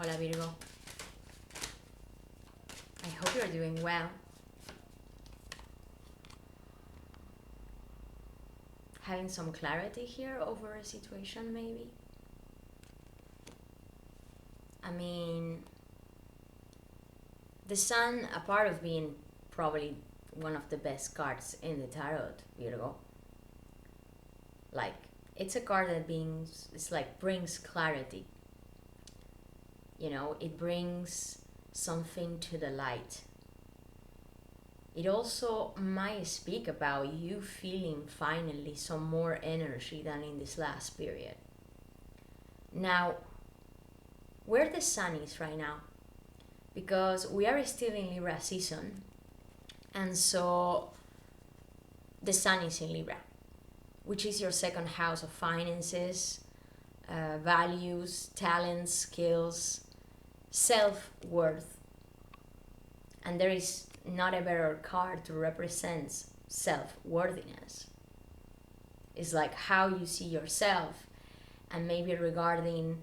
Hola Virgo. I hope you're doing well. Having some clarity here over a situation maybe. I mean, the Sun, a part of being probably one of the best cards in the tarot, Virgo. Like, it's a card that brings clarity. You know, it brings something to the light. It also might speak about you feeling finally some more energy than in this last period. Now, where the Sun is right now, because we are still in Libra season, and so the Sun is in Libra, which is your second house of finances, values, talents, skills, self-worth. And there is not a better card to represent self-worthiness. It's like how you see yourself, and maybe regarding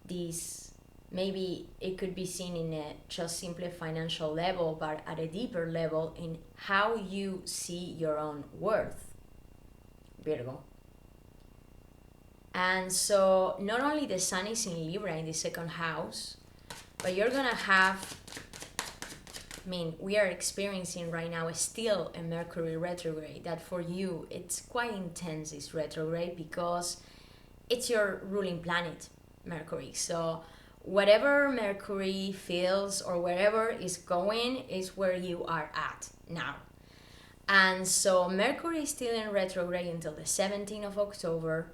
these, maybe it could be seen in a just simply financial level, but at a deeper level in how you see your own worth, Virgo. And so not only the Sun is in Libra in the second house, but you're gonna have, we are experiencing right now still a Mercury retrograde that for you it's quite intense, this retrograde, because it's your ruling planet, Mercury. So whatever Mercury feels or wherever is going is where you are at now. And so Mercury is still in retrograde until the 17th of October,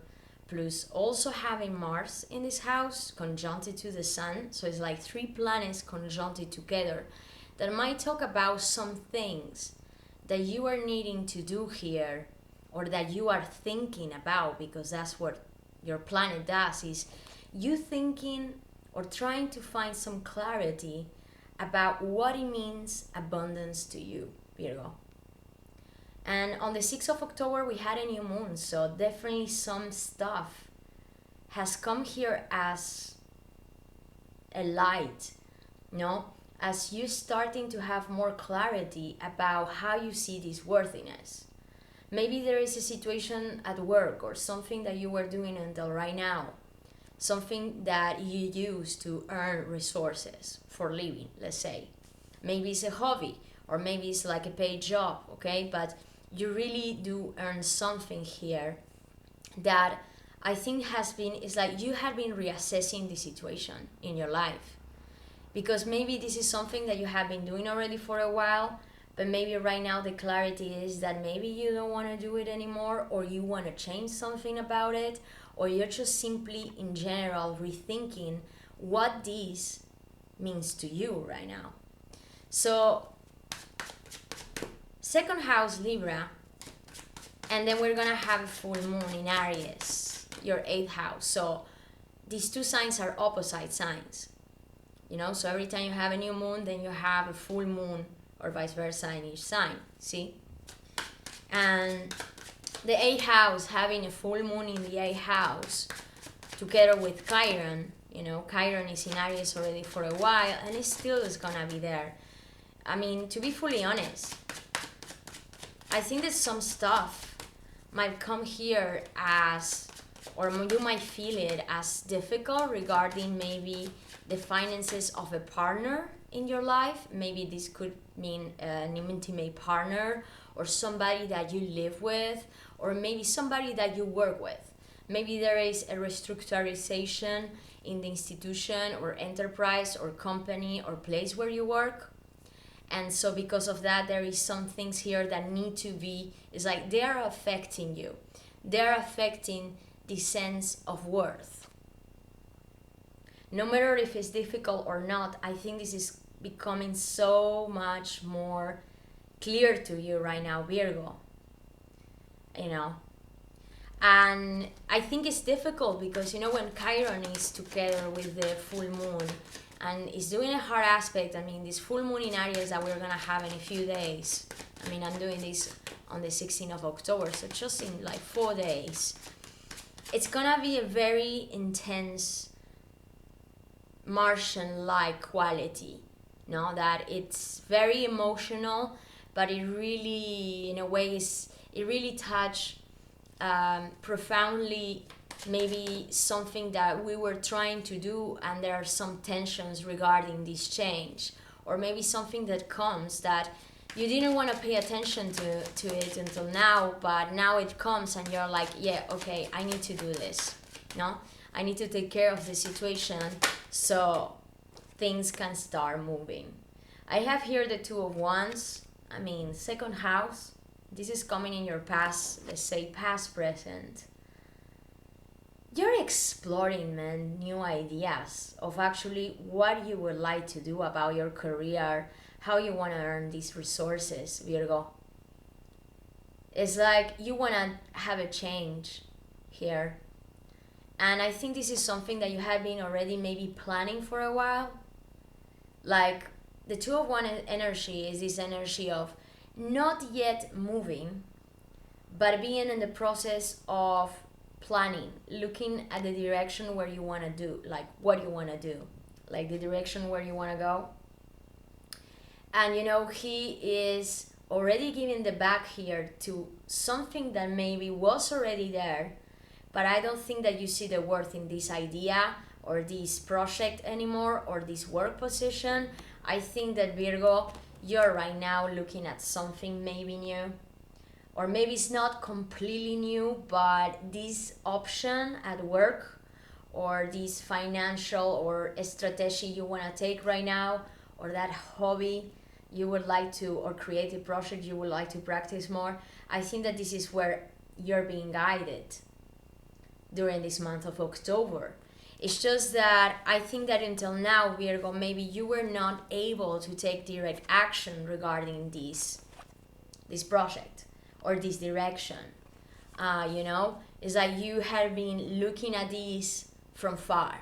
plus also having Mars in this house conjuncted to the Sun. So it's like three planets conjuncted together that might talk about some things that you are needing to do here, or that you are thinking about, because that's what your planet does, is you thinking or trying to find some clarity about what it means abundance to you, Virgo. And on the 6th of October, we had a new moon, so definitely some stuff has come here as a light, as you starting to have more clarity about how you see this worthiness. Maybe there is a situation at work or something that you were doing until right now, something that you use to earn resources for living, let's say. Maybe it's a hobby, or maybe it's like a paid job, okay? But you really do earn something here that I think is like you have been reassessing the situation in your life. Because maybe this is something that you have been doing already for a while, but maybe right now the clarity is that maybe you don't want to do it anymore, or you want to change something about it, or you're just simply in general rethinking what this means to you right now. So, second house Libra, and then we're gonna have a full moon in Aries, your 8th house. So these two signs are opposite signs, so every time you have a new moon, then you have a full moon, or vice versa in each sign, see? And the 8th house, having a full moon in the 8th house together with Chiron, Chiron is in Aries already for a while, and it still is gonna be there. To be fully honest, I think that some stuff might come here as, or you might feel it as difficult regarding maybe the finances of a partner in your life. Maybe this could mean an intimate partner, or somebody that you live with, or maybe somebody that you work with. Maybe there is a restructurization in the institution or enterprise or company or place where you work. And so because of that, there is some things here that need to be, it's like they are affecting you. They're affecting the sense of worth. No matter if it's difficult or not, I think this is becoming so much more clear to you right now, Virgo. And I think it's difficult because, when Chiron is together with the full moon and is doing a hard aspect, this full moon in Aries that we're going to have in a few days. I'm doing this on the 16th of October, so just in like 4 days. It's going to be a very intense Martian-like quality, no? That it's very emotional, but it really, in a way, it really touched profoundly maybe something that we were trying to do, and there are some tensions regarding this change, or maybe something that comes that you didn't want to pay attention to it until now, but now it comes and you're like, yeah, okay, I need to do this, no? I need to take care of the situation so things can start moving. I have here the Two of Wands. I mean, second house. This is coming in your past, let's say past, present. You're exploring, man, new ideas of actually what you would like to do about your career, how you want to earn these resources, Virgo. It's like you want to have a change here. And I think this is something that you have been already maybe planning for a while. Like the Two of Wands energy is this energy of not yet moving, but being in the process of planning, looking at the direction where you want to do, like what you want to do, like the direction where you want to go. And you know, he is already giving the back here to something that maybe was already there, but I don't think that you see the worth in this idea or this project anymore, or this work position. I think that, Virgo, you're right now looking at something maybe new, or maybe it's not completely new, but this option at work, or this financial or strategy you want to take right now, or that hobby you would like to, or creative project you would like to practice more, I think that this is where you're being guided during this month of October. It's just that I think that until now, Virgo, maybe you were not able to take direct action regarding this project or this direction. You know, it's like you have been looking at this from far,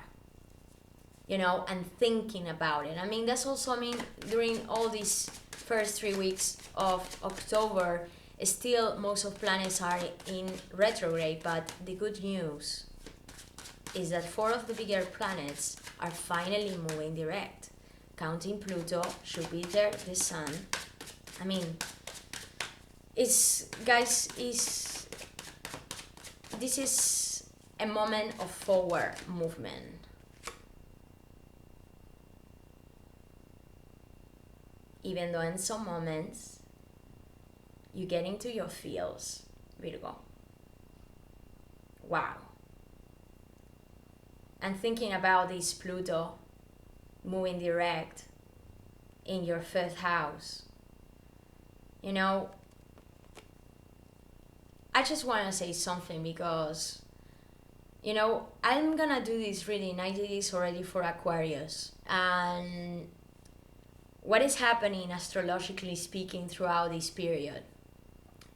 you know, and thinking about it. I mean, that's also, I mean, during all these first 3 weeks of October, still most of planets are in retrograde, but the good news is that 4 of the bigger planets are finally moving direct, counting Pluto, Jupiter, the Sun. I mean, this is a moment of forward movement. Even though in some moments you get into your feels, Virgo. Wow. And thinking about this Pluto moving direct in your 5th house, you know, I just want to say something, because, you know, I'm gonna do this reading. I did this already for Aquarius. And what is happening astrologically speaking throughout this period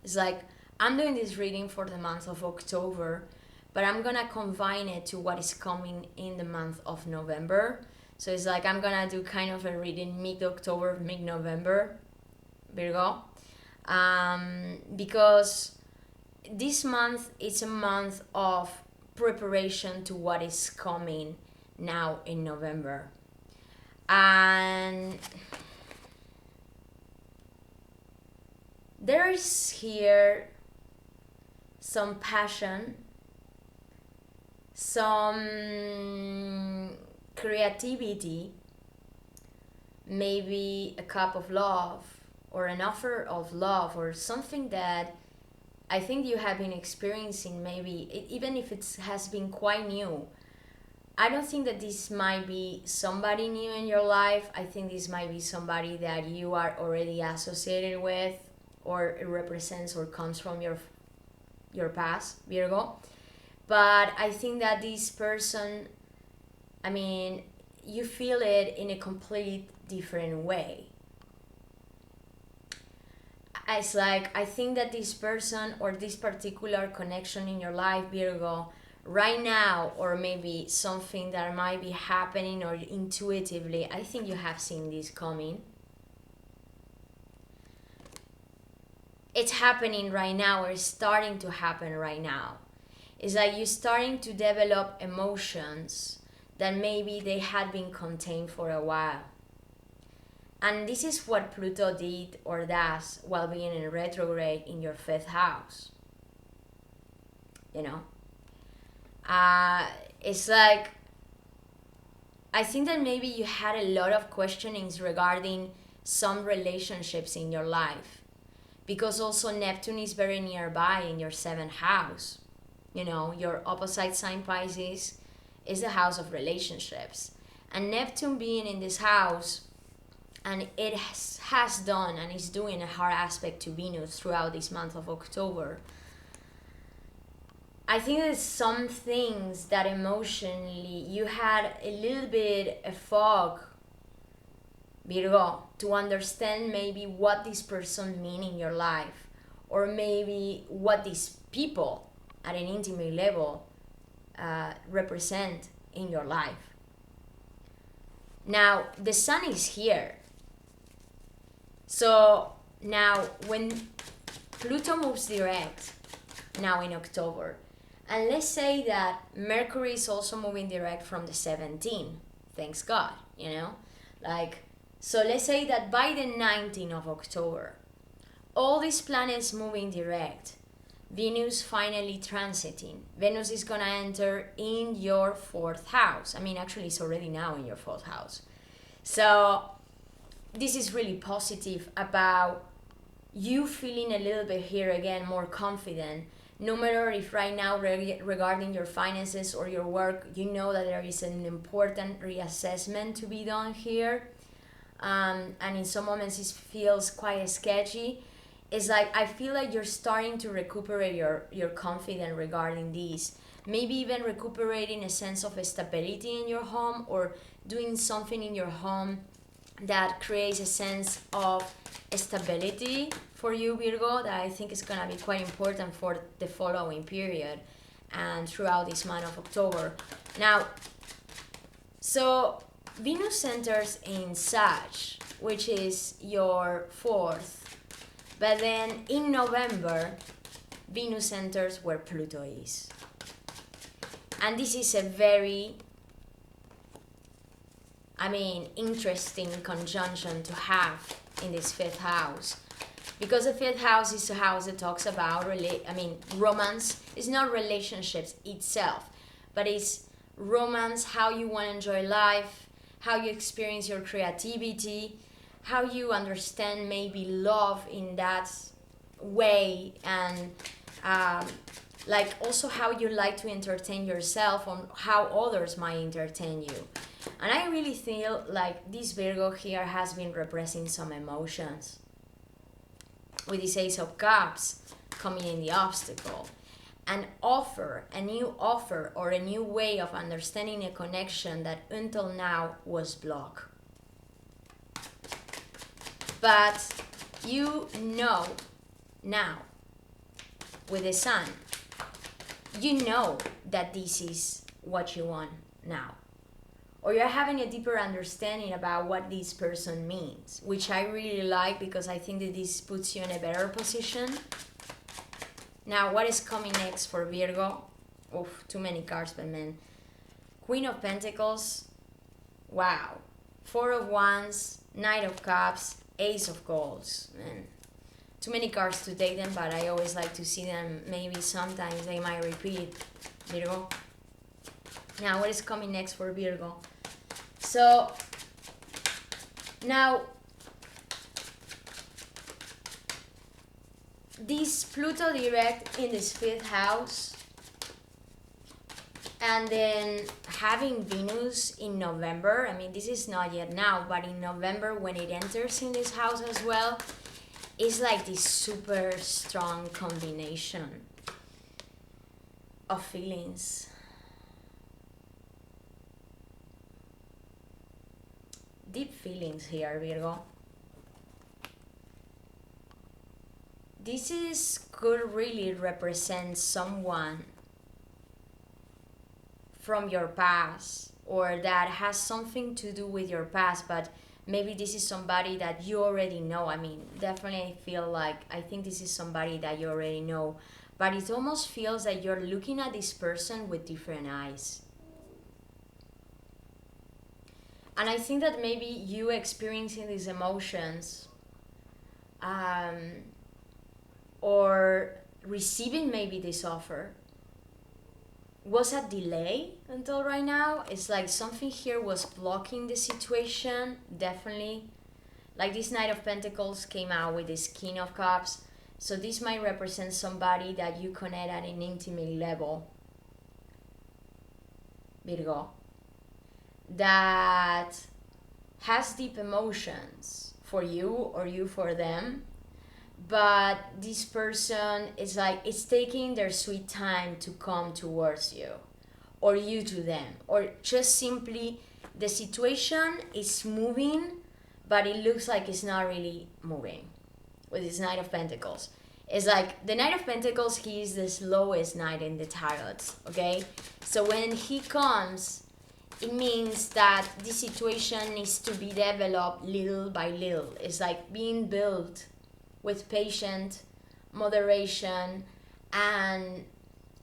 is like, I'm doing this reading for the month of October, but I'm gonna combine it to what is coming in the month of November. So it's like I'm gonna do kind of a reading mid-October, mid-November, Virgo, because this month is a month of preparation to what is coming now in November. And there is here some passion, some creativity, maybe a cup of love, or an offer of love, or something that I think you have been experiencing, maybe even if it has been quite new. I don't think that this might be somebody new in your life. I think this might be somebody that you are already associated with, or it represents or comes from your past, Virgo. But I think that this person, I mean, you feel it in a complete different way. It's like, I think that this person or this particular connection in your life, Virgo, right now, or maybe something that might be happening or intuitively, I think you have seen this coming. It's happening right now, or it's starting to happen right now. It's like you're starting to develop emotions that maybe they had been contained for a while. And this is what Pluto did or does while being in retrograde in your 5th house. You know? It's like, I think that maybe you had a lot of questionings regarding some relationships in your life. Because also Neptune is very nearby in your 7th house. You know, your opposite sign Pisces is the house of relationships. And Neptune being in this house, and it has done and is doing a hard aspect to Venus throughout this month of October. I think there's some things that emotionally you had a little bit of fog, Virgo, to understand maybe what this person mean in your life, or maybe what these people at an intimate level represent in your life. Now, the sun is here. So now when Pluto moves direct now in October, and let's say that Mercury is also moving direct from the 17th, thanks God, you know, like, so let's say that by the 19th of October, all these planets moving direct, Venus finally transiting. Venus is gonna enter in your 4th house. I mean, actually it's already now in your 4th house. So this is really positive about you feeling a little bit here again more confident, no matter if right now regarding your finances or your work, you know that there is an important reassessment to be done here, and in some moments it feels quite sketchy. It's like I feel like you're starting to recuperate your confidence regarding this, maybe even recuperating a sense of stability in your home, or doing something in your home that creates a sense of stability for you, Virgo, that I think is going to be quite important for the following period and throughout this month of October. Now, so Venus enters in Sag, which is your 4th, but then in November, Venus enters where Pluto is. And this is a very, interesting conjunction to have in this 5th house, because the 5th house is a house that talks about romance. It's not relationships itself, but it's romance, how you want to enjoy life, how you experience your creativity, how you understand maybe love in that way, and like also how you like to entertain yourself, on how others might entertain you. And I really feel like this Virgo here has been repressing some emotions, with this Ace of Cups coming in the obstacle, and a new offer or a new way of understanding a connection that until now was blocked. But you know now, with the Sun, you know that this is what you want now. Or you're having a deeper understanding about what this person means, which I really like, because I think that this puts you in a better position. Now, what is coming next for Virgo? Oof, too many cards, but man. Queen of Pentacles, wow. 4 of Wands, Knight of Cups, Ace of Goals, man. Too many cards to take them, but I always like to see them. Maybe sometimes they might repeat, Virgo. Now, what is coming next for Virgo? So, now, this Pluto direct in this 5th house, and then having Venus in November, this is not yet now, but in November when it enters in this house as well, is like this super strong combination of feelings. Deep feelings here, Virgo. This could really represent someone from your past, or that has something to do with your past, but maybe this is somebody that you already know. Definitely I think this is somebody that you already know, but it almost feels like you're looking at this person with different eyes. And I think that maybe you experiencing these emotions, or receiving maybe this offer, was a delay until right now. It's like something here was blocking the situation, definitely. Like this Knight of Pentacles came out with this King of Cups. So this might represent somebody that you connect at an intimate level, Virgo, that has deep emotions for you or you for them. But this person is like, it's taking their sweet time to come towards you, or you to them, or just simply the situation is moving, but it looks like it's not really moving with this Knight of Pentacles. It's like the Knight of Pentacles, he is the slowest knight in the tarots, okay? So when he comes, it means that this situation needs to be developed little by little. It's like being built with patience, moderation, and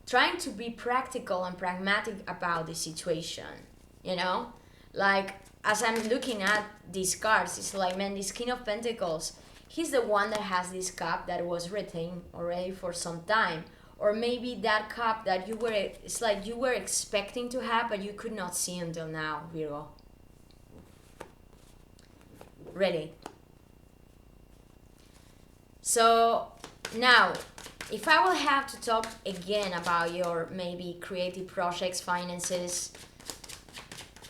trying to be practical and pragmatic about the situation, you know? Like, as I'm looking at these cards, it's like, man, this King of Pentacles, he's the one that has this cup that was written already for some time. Or maybe that cup that you were, it's like you were expecting to have, but you could not see until now, Virgo. Really. So now, if I will have to talk again about your maybe creative projects, finances,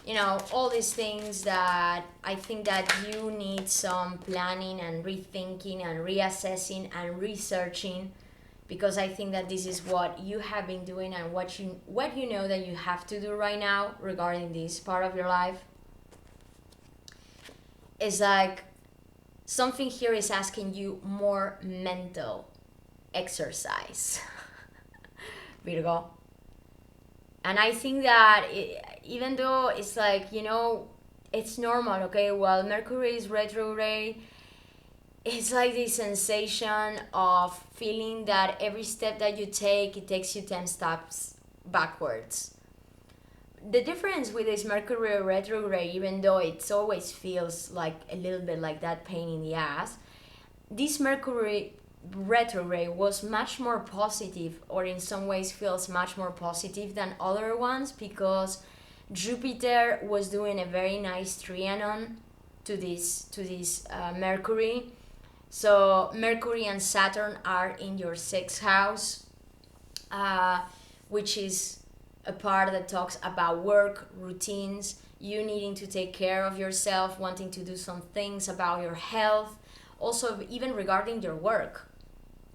you know, all these things that I think that you need some planning and rethinking and reassessing and researching, because I think that this is what you have been doing and what you know that you have to do right now regarding this part of your life. It's like something here is asking you more mental exercise, Virgo. And I think that even though it's like, you know, it's normal, okay? While Mercury is retrograde, it's like this sensation of feeling that every step that you take, it takes you 10 steps backwards. The difference with this Mercury retrograde, even though it always feels like a little bit like that pain in the ass, this Mercury retrograde was much more positive, or in some ways feels much more positive than other ones, because Jupiter was doing a very nice trianon to this Mercury. So Mercury and Saturn are in your sixth house, which is a part that talks about work, routines, you needing to take care of yourself, wanting to do some things about your health, also even regarding your work,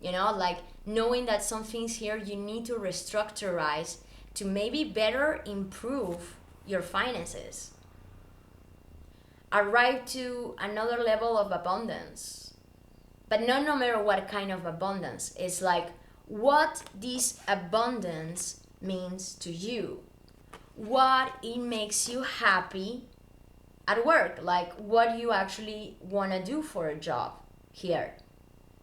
you know, like knowing that some things here you need to restructurize to maybe better improve your finances, arrive to another level of abundance. But not no matter what kind of abundance, it's like what this abundance means to you, what it makes you happy at work, like what you actually want to do for a job here.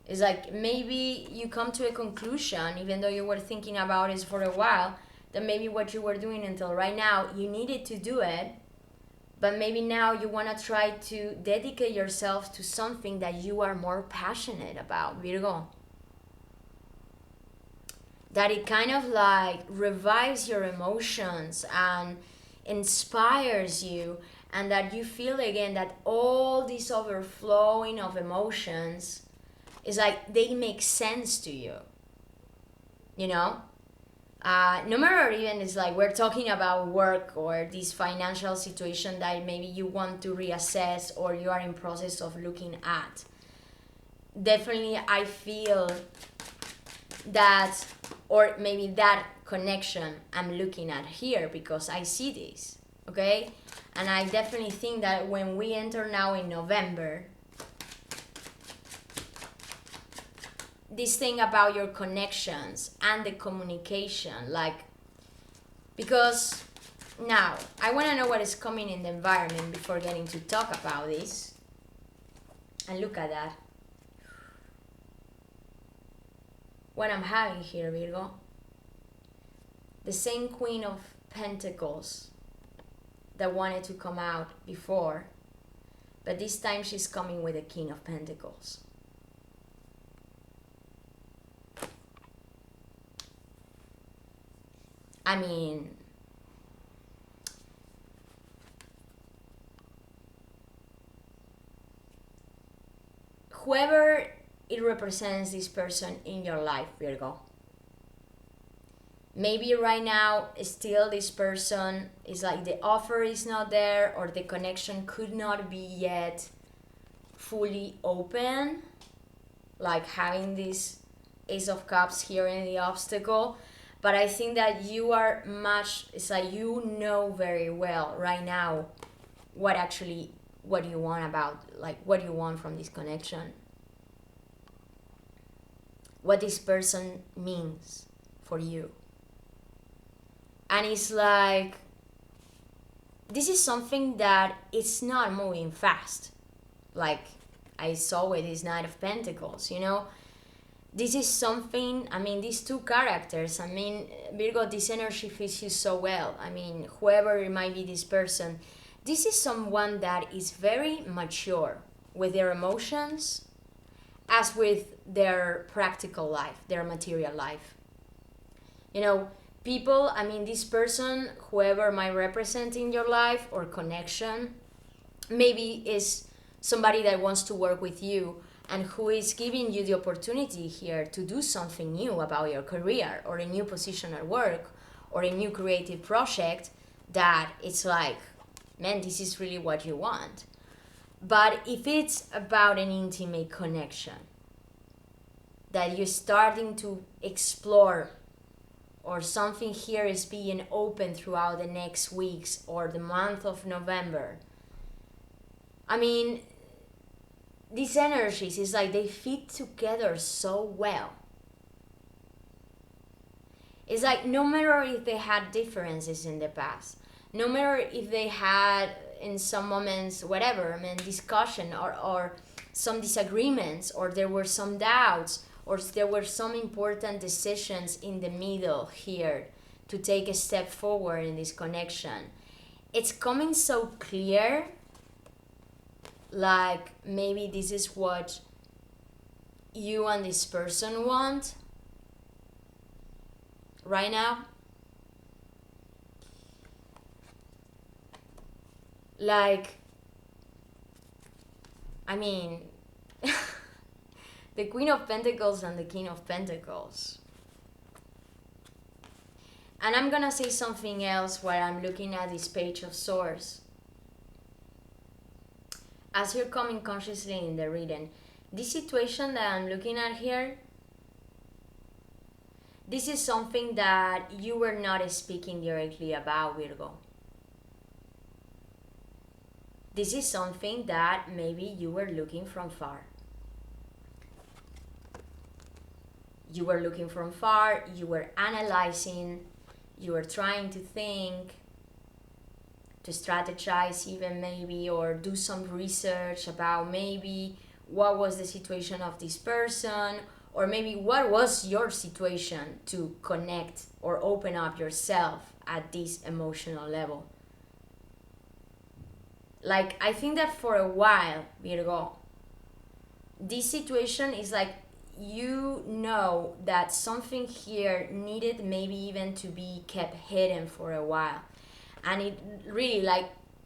It's like maybe you come to a conclusion, even though you were thinking about it for a while, that maybe what you were doing until right now, you needed to do it, but maybe now you want to try to dedicate yourself to something that you are more passionate about, Virgo. That it kind of like revives your emotions and inspires you, and that you feel again that all this overflowing of emotions is like they make sense to you, you know? No matter even it's like we're talking about work or this financial situation that maybe you want to reassess or you are in process of looking at. Definitely I feel that, or maybe that connection I'm looking at here, because I see this, okay? And I definitely think that when we enter now in November, this thing about your connections and the communication, like, because now I want to know what is coming in the environment before getting to talk about this. And look at that, what I'm having here, Virgo. The same Queen of Pentacles that wanted to come out before, but this time she's coming with the King of Pentacles. I mean, whoever it represents, this person in your life, Virgo. Maybe right now, still this person is like the offer is not there, or the connection could not be yet fully open. Like having this Ace of Cups here in the obstacle. But I think that you are it's like you know very well right now what you want about, like what you want from this connection. What this person means for you. And it's like, this is something that it's not moving fast. Like I saw with this Knight of Pentacles, you know? This is something, I mean, these two characters, I mean, Virgo, this energy fits you so well. I mean, whoever it might be this person, this is someone that is very mature with their emotions as with their practical life, their material life. You know, people, I mean, this person, whoever might represent in your life or connection, maybe is somebody that wants to work with you and who is giving you the opportunity here to do something new about your career or a new position at work or a new creative project that it's like, man, this is really what you want. But if it's about an intimate connection that you're starting to explore, or something here is being open throughout the next weeks or the month of November, I mean, these energies is like they fit together so well. It's like no matter if they had differences in the past, no matter if they had in some moments whatever, I mean, discussion or some disagreements, or there were some doubts, or there were some important decisions in the middle here to take a step forward in this connection. It's coming so clear, like maybe this is what you and this person want right now. Like, I mean, the Queen of Pentacles and the King of Pentacles. And I'm gonna say something else while I'm looking at this Page of Swords. As you're coming consciously in the reading, this situation that I'm looking at here, this is something that you were not speaking directly about, Virgo. This is something that maybe you were looking from far. You were looking from far, you were analyzing, you were trying to think, to strategize even maybe, or do some research about maybe what was the situation of this person, or maybe what was your situation to connect or open up yourself at this emotional level. Like, I think that for a while, Virgo, this situation is like, you know that something here needed maybe even to be kept hidden for a while. And it really, like,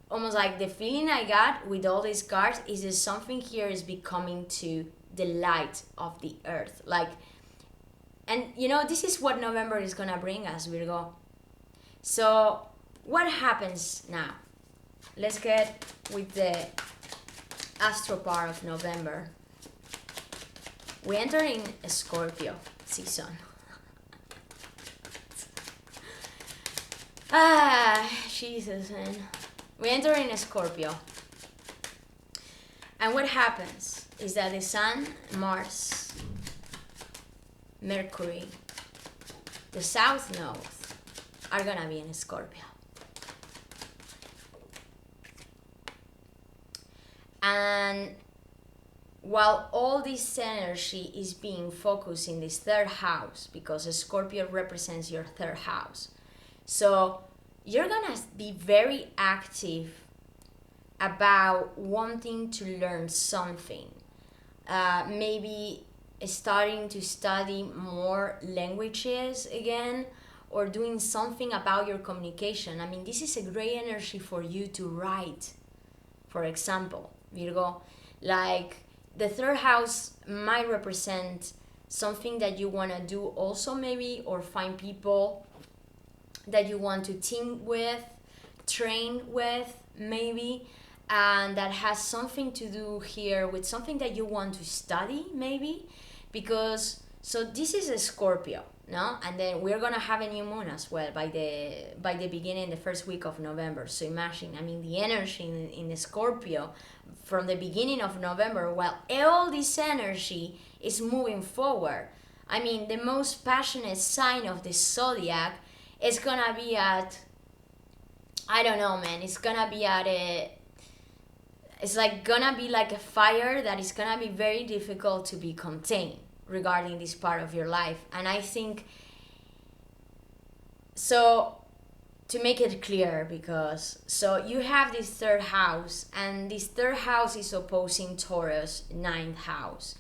almost like the feeling I got with all these cards is that something here is becoming to the light of the earth. Like, and you know, this is what November is gonna bring us, Virgo. So what happens now? Let's get with the astro part of November. We enter in a Scorpio season. Jesus, man. We enter in a Scorpio. And what happens is that the Sun, Mars, Mercury, the South Node are gonna be in a Scorpio. And while all this energy is being focused in this third house, because a Scorpio represents your third house. So you're gonna be very active about wanting to learn something. Maybe starting to study more languages again, or doing something about your communication. I mean, this is a great energy for you to write, for example, Virgo. Like, the third house might represent something that you want to do also, maybe, or find people that you want to team with, train with, maybe, and that has something to do here with something that you want to study, maybe, because so this is a Scorpio, no, and then we're gonna have a new moon as well by the beginning, the first week of November. So imagine, I mean, the energy in the Scorpio from the beginning of November, while all this energy is moving forward. I mean, the most passionate sign of the zodiac is gonna be at, I don't know, man, it's gonna be at a, it's like gonna be like a fire that is gonna be very difficult to be contained regarding this part of your life. And I think, so to make it clear, because so you have this third house, and this third house is opposing Taurus ninth house,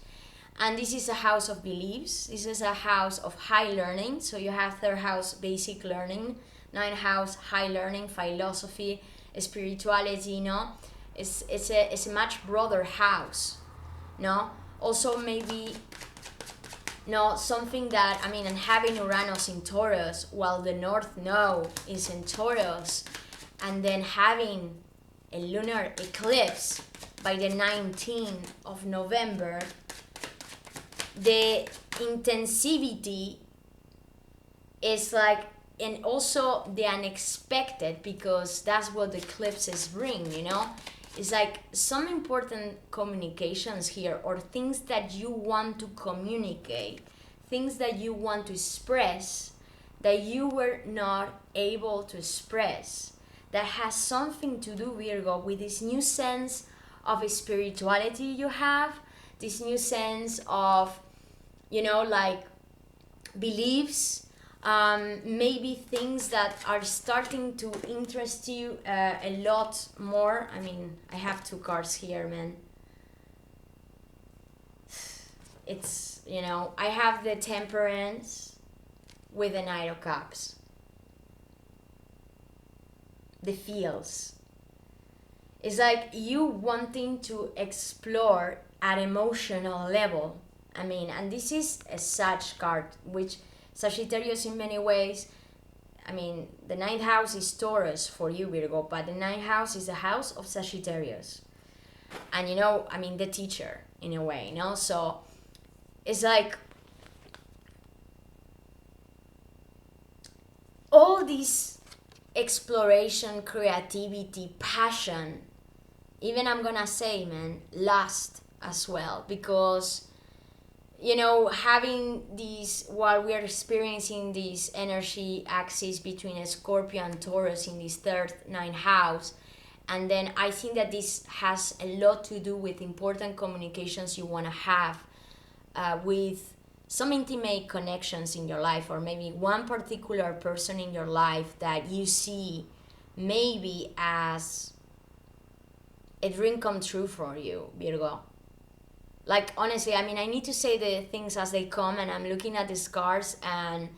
and this is a house of beliefs, this is a house of high learning. So you have third house basic learning, ninth house high learning, philosophy, spirituality, no, it's a much broader house, no. Also maybe, no, something that, I mean, and having Uranus in Taurus while the North Node is in Taurus, and then having a lunar eclipse by the 19th of November, the intensivity is like, and also the unexpected, because that's what the eclipses bring, you know. It's like some important communications here, or things that you want to communicate, things that you want to express that you were not able to express, that has something to do, Virgo, with this new sense of spirituality you have, this new sense of, you know, like beliefs, maybe things that are starting to interest you a lot more. I mean, I have two cards here, man. It's, you know, I have the Temperance with the Knight of Cups. The feels. It's like you wanting to explore at emotional level. I mean, and this is a Sag card, which Sagittarius in many ways, I mean, the ninth house is Taurus for you, Virgo, but the ninth house is the house of Sagittarius. And, you know, I mean, the teacher, in a way, you know? So it's like all this exploration, creativity, passion, even I'm gonna say, man, lust as well, because, you know, having these, while we are experiencing this energy axis between a Scorpio and Taurus in this third ninth house, and then I think that this has a lot to do with important communications you want to have with some intimate connections in your life, or maybe one particular person in your life that you see maybe as a dream come true for you, Virgo. Like, honestly, I mean, I need to say the things as they come, and I'm looking at the cards, and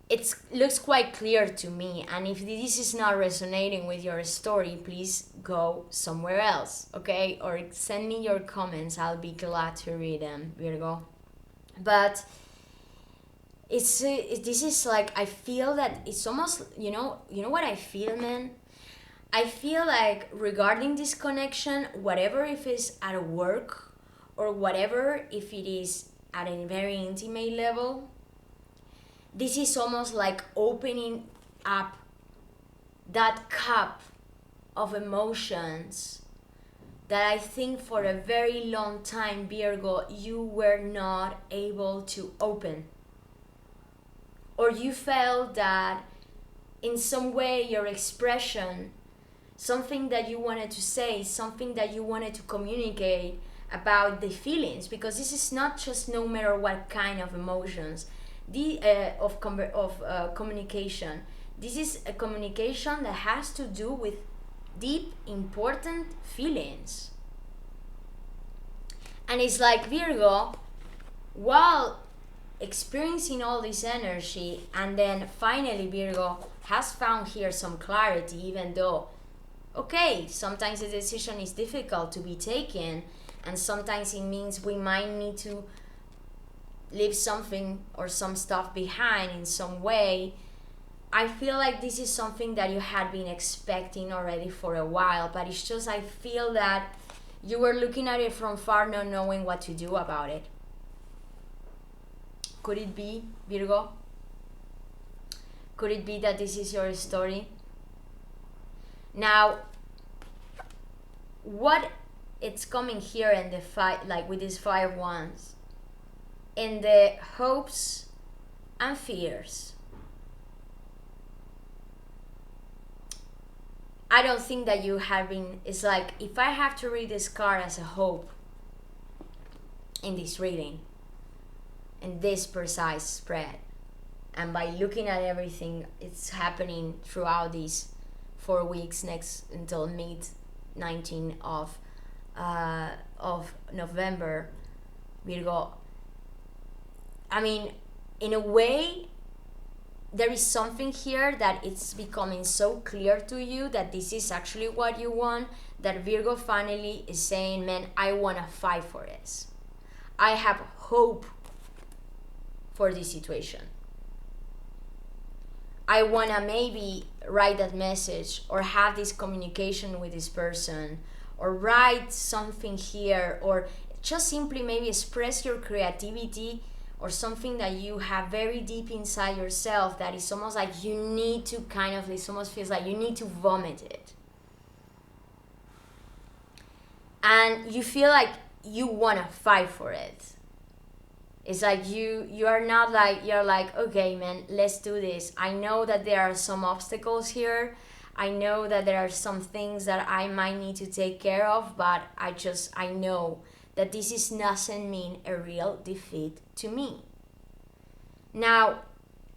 it looks quite clear to me. And if this is not resonating with your story, please go somewhere else, okay? Or send me your comments. I'll be glad to read them, Virgo. But this is like, I feel that it's almost, you know what I feel, man? I feel like regarding this connection, whatever if it's at work, or whatever if it is at a very intimate level, this is almost like opening up that cup of emotions that I think for a very long time, Virgo, you were not able to open. Or you felt that in some way your expression, something that you wanted to say, something that you wanted to communicate about the feelings, because this is not just no matter what kind of emotions, of communication. This is a communication that has to do with deep, important feelings. And it's like Virgo, while experiencing all this energy, and then finally Virgo has found here some clarity, even though, okay, sometimes the decision is difficult to be taken, and sometimes it means we might need to leave something or some stuff behind in some way. I feel like this is something that you had been expecting already for a while, but it's just, I feel that you were looking at it from far, not knowing what to do about it. Could it be, Virgo? Could it be that this is your story? Now, what it's coming here in the fight, like with these 5 wands, in the hopes and fears. I don't think that you have been, it's like, if I have to read this card as a hope in this reading, in this precise spread, and by looking at everything it's happening throughout these 4 weeks next until mid 19th of November, Virgo, I mean, in a way, there is something here that it's becoming so clear to you that this is actually what you want, that Virgo finally is saying, man, I want to fight for this. I have hope for this situation. I want to maybe write that message or have this communication with this person, or write something here, or just simply maybe express your creativity or something that you have very deep inside yourself that is almost like you need to kind of, it almost feels like you need to vomit it. And you feel like you want to fight for it. It's like you are not like, you're like, okay, man, let's do this. I know that there are some obstacles here. I know that there are some things that I might need to take care of, but I know that this doesn't mean a real defeat to me. Now,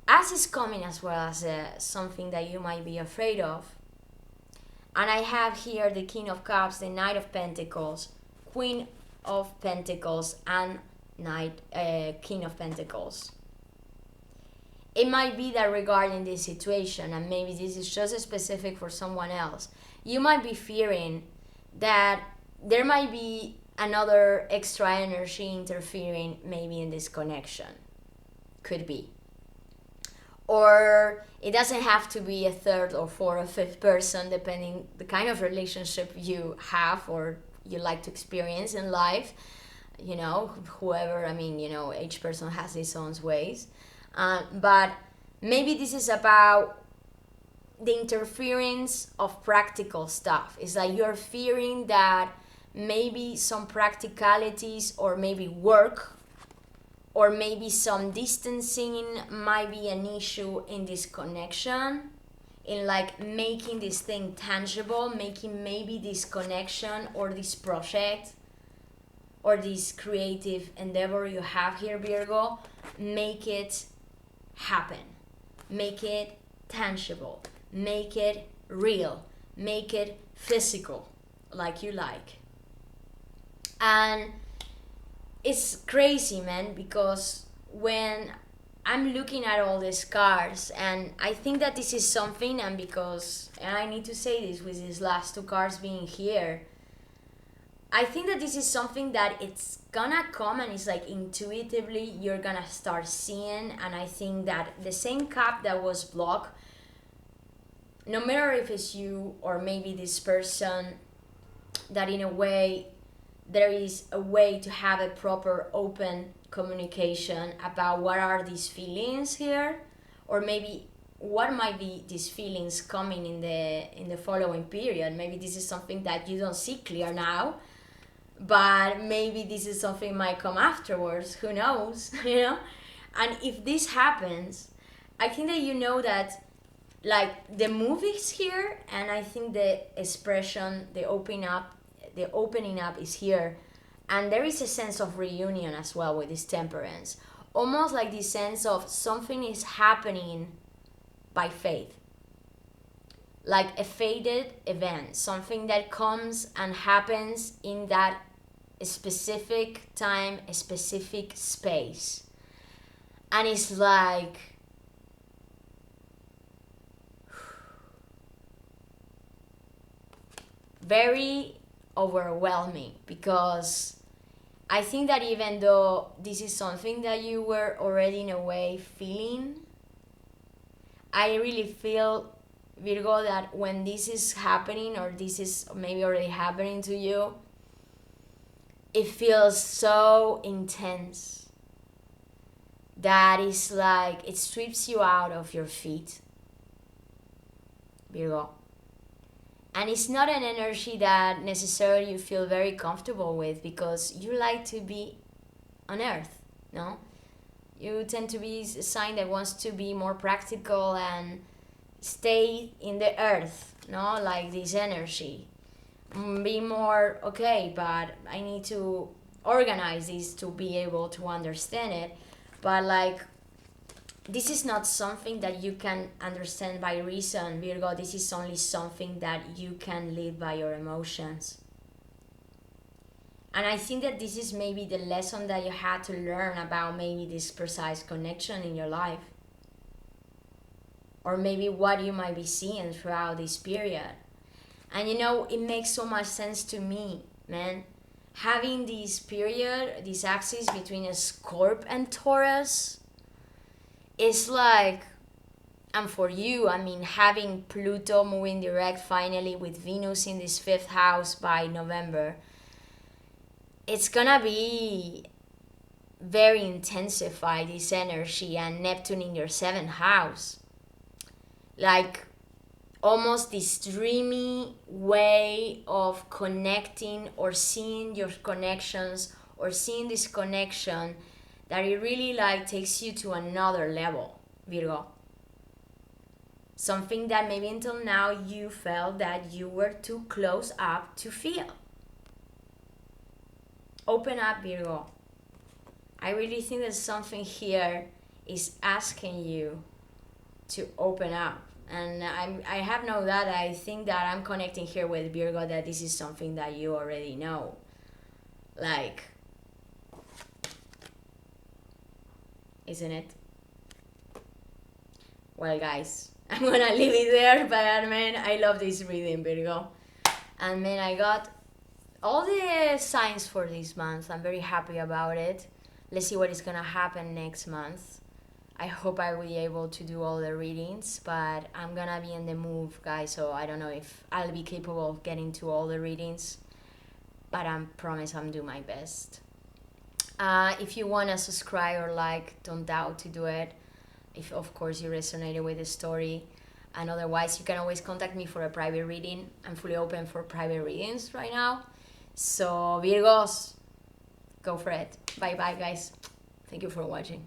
as is coming as well as something that you might be afraid of, and I have here the King of Cups, the Knight of Pentacles, Queen of Pentacles, and King of Pentacles. It might be that regarding this situation, and maybe this is just specific for someone else, you might be fearing that there might be another extra energy interfering maybe in this connection. Could be. Or it doesn't have to be a third or fourth or fifth person, depending the kind of relationship you have or you like to experience in life. You know, whoever, I mean, you know, each person has his own ways. But maybe this is about the interference of practical stuff. It's like you're fearing that maybe some practicalities or maybe work or maybe some distancing might be an issue in this connection, in like making this thing tangible, making maybe this connection or this project or this creative endeavor you have here, Virgo, make it happen, make it tangible, make it real, make it physical, like you like. And it's crazy, man, because when I'm looking at all these cards, and I think that this is something, and I need to say this with these last 2 cards being here, I think that this is something that it's gonna come and it's like intuitively you're gonna start seeing. And I think that the same cup that was blocked, no matter if it's you or maybe this person, that in a way there is a way to have a proper open communication about what are these feelings here, or maybe what might be these feelings coming in the following period. Maybe this is something that you don't see clear now, but maybe this is something might come afterwards, who knows, you know. And if this happens, I think that you know that like the movies here, and I think the expression, the opening up is here, and there is a sense of reunion as well with this Temperance, almost like this sense of something is happening by faith, like a faded event, something that comes and happens in that specific time, a specific space. And it's like very overwhelming, because I think that even though this is something that you were already in a way feeling, I really feel, Virgo, that when this is happening, or this is maybe already happening to you, it feels so intense that it's like it sweeps you out of your feet, Virgo. And it's not an energy that necessarily you feel very comfortable with, because you like to be on earth, no? You tend to be a sign that wants to be more practical and stay in the earth, no? Like this energy. Be more, okay, but I need to organize this to be able to understand it. But like, this is not something that you can understand by reason, Virgo. This is only something that you can live by your emotions. And I think that this is maybe the lesson that you had to learn about maybe this precise connection in your life. Or maybe what you might be seeing throughout this period. And you know, it makes so much sense to me, man. Having this period, this axis between a Scorp and Taurus, it's like, and for you, I mean, having Pluto moving direct finally with Venus in this 5th house by November, it's gonna be very intensified, this energy, and Neptune in your 7th house. Like, almost this dreamy way of connecting or seeing your connections or seeing this connection that it really like takes you to another level, Virgo. Something that maybe until now you felt that you were too close up to feel. Open up, Virgo. I really think that something here is asking you to open up. And I have no doubt, I think that I'm connecting here with Virgo, that this is something that you already know. Like, isn't it? Well, guys, I'm gonna leave it there, but man, I love this reading, Virgo. And man, I got all the signs for this month. I'm very happy about it. Let's see what is gonna happen next month. I hope I will be able to do all the readings, but I'm gonna be in the move, guys, so I don't know if I'll be capable of getting to all the readings, but I promise I'm doing my best. If you wanna subscribe or like, don't doubt to do it, if of course you resonated with the story. And otherwise, you can always contact me for a private reading. I'm fully open for private readings right now. So Virgos, go for it. Bye bye, guys. Thank you for watching.